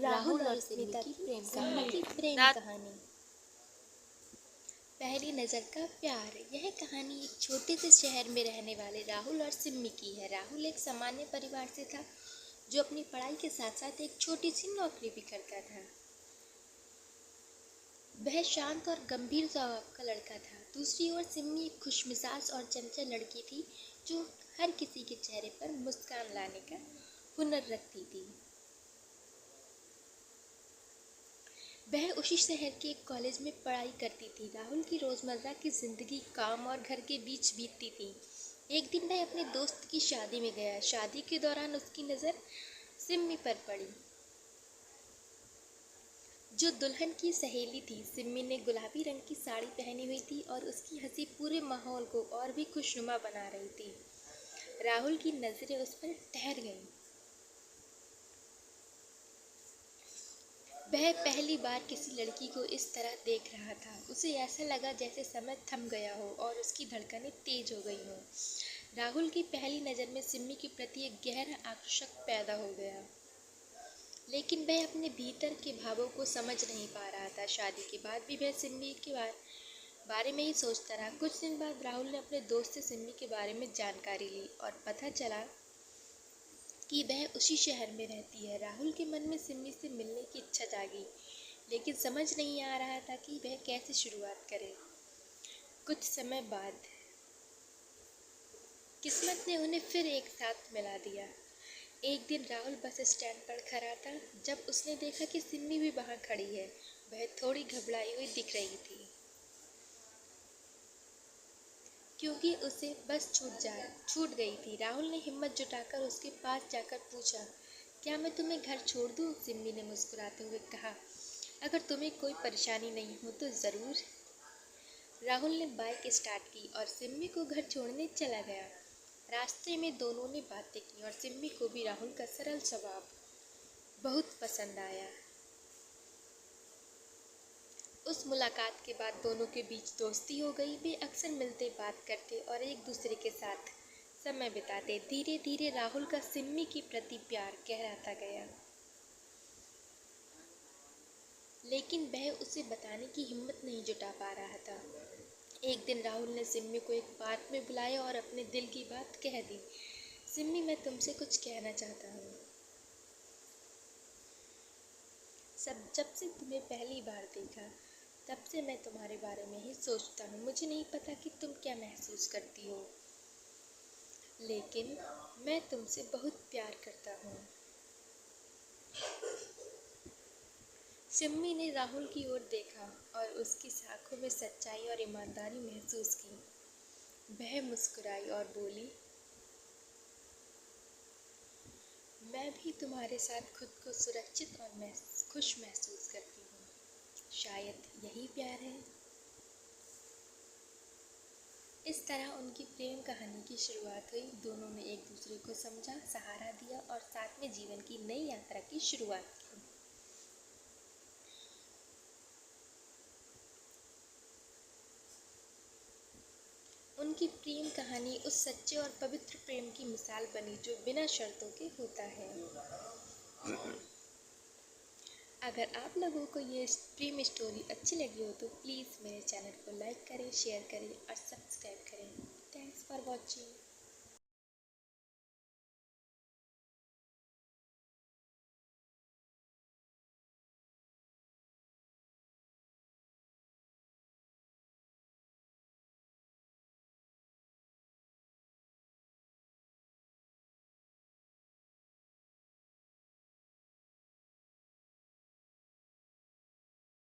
राहुल और स्मिता की प्रेम कहानी। पहली नज़र का प्यार। यह कहानी एक छोटे से शहर में रहने वाले राहुल और सिम्मी की है। राहुल एक सामान्य परिवार से था जो अपनी पढ़ाई के साथ साथ एक छोटी सी नौकरी भी करता था। वह शांत और गंभीर स्वभाव का लड़का था। दूसरी ओर सिम्मी एक खुशमिजाज और चंचल लड़की थी जो हर किसी के चेहरे पर मुस्कान लाने का हुनर रखती थी। वह उसी शहर के एक कॉलेज में पढ़ाई करती थी। राहुल की रोज़मर्रा की ज़िंदगी काम और घर के बीच बीतती थी। एक दिन वह अपने दोस्त की शादी में गया। शादी के दौरान उसकी नज़र सिम्मी पर पड़ी, जो दुल्हन की सहेली थी। सिम्मी ने गुलाबी रंग की साड़ी पहनी हुई थी और उसकी हंसी पूरे माहौल को और भी खुशनुमा बना रही थी। राहुल की नज़रें उस पर ठहर गईं। वह पहली बार किसी लड़की को इस तरह देख रहा था। उसे ऐसा लगा जैसे समय थम गया हो और उसकी धड़कनें तेज हो गई हों। राहुल की पहली नज़र में सिम्मी के प्रति एक गहरा आकर्षण पैदा हो गया, लेकिन वह अपने भीतर के भावों को समझ नहीं पा रहा था। शादी के बाद भी वह सिम्मी के बारे में ही सोचता रहा। कुछ दिन बाद राहुल ने अपने दोस्त से सिम्मी के बारे में जानकारी ली और पता चला कि वह उसी शहर में रहती है। राहुल के मन में सिम्मी से मिलने की इच्छा जागी, लेकिन समझ नहीं आ रहा था कि वह कैसे शुरुआत करे। कुछ समय बाद किस्मत ने उन्हें फिर एक साथ मिला दिया। एक दिन राहुल बस स्टैंड पर खड़ा था जब उसने देखा कि सिम्मी भी वहाँ खड़ी है। वह थोड़ी घबराई हुई दिख रही थी क्योंकि उसे बस छूट गई थी। राहुल ने हिम्मत जुटाकर उसके पास जाकर पूछा, क्या मैं तुम्हें घर छोड़ दूँ? सिम्मी ने मुस्कुराते हुए कहा, अगर तुम्हें कोई परेशानी नहीं हो तो ज़रूर। राहुल ने बाइक स्टार्ट की और सिम्मी को घर छोड़ने चला गया। रास्ते में दोनों ने बातें की और सिम्मी को भी राहुल का सरल स्वभाव बहुत पसंद आया। उस मुलाकात के बाद दोनों के बीच दोस्ती हो गई। वे अक्सर मिलते, बात करते और एक दूसरे के साथ समय बिताते। धीरे धीरे राहुल का सिम्मी के प्रति प्यार गहराता गया, लेकिन वह उसे बताने की हिम्मत नहीं जुटा पा रहा था। एक दिन राहुल ने सिम्मी को एक पार्क में बुलाया और अपने दिल की बात कह दी। सिम्मी, मैं तुमसे कुछ कहना चाहता हूँ। जब से तुम्हें पहली बार देखा तब से मैं तुम्हारे बारे में ही सोचता हूँ। मुझे नहीं पता कि तुम क्या महसूस करती हो, लेकिन मैं तुमसे बहुत प्यार करता हूँ। सिम्मी ने राहुल की ओर देखा और उसकी आंखों में सच्चाई और ईमानदारी महसूस की। वह मुस्कुराई और बोली, मैं भी तुम्हारे साथ खुद को सुरक्षित और खुश महसूस करती हूँ। शायद यही प्यार है। इस तरह उनकी प्रेम कहानी की शुरुआत हुई। दोनों ने एक दूसरे को समझा, सहारा दिया और साथ में जीवन की नई यात्रा की शुरुआत की। उनकी प्रेम कहानी उस सच्चे और पवित्र प्रेम की मिसाल बनी जो बिना शर्तों के होता है। अगर आप लोगों को ये प्रेम स्टोरी अच्छी लगी हो तो प्लीज़ मेरे चैनल को लाइक करें, शेयर करें और सब्सक्राइब करें। Thanks for watching.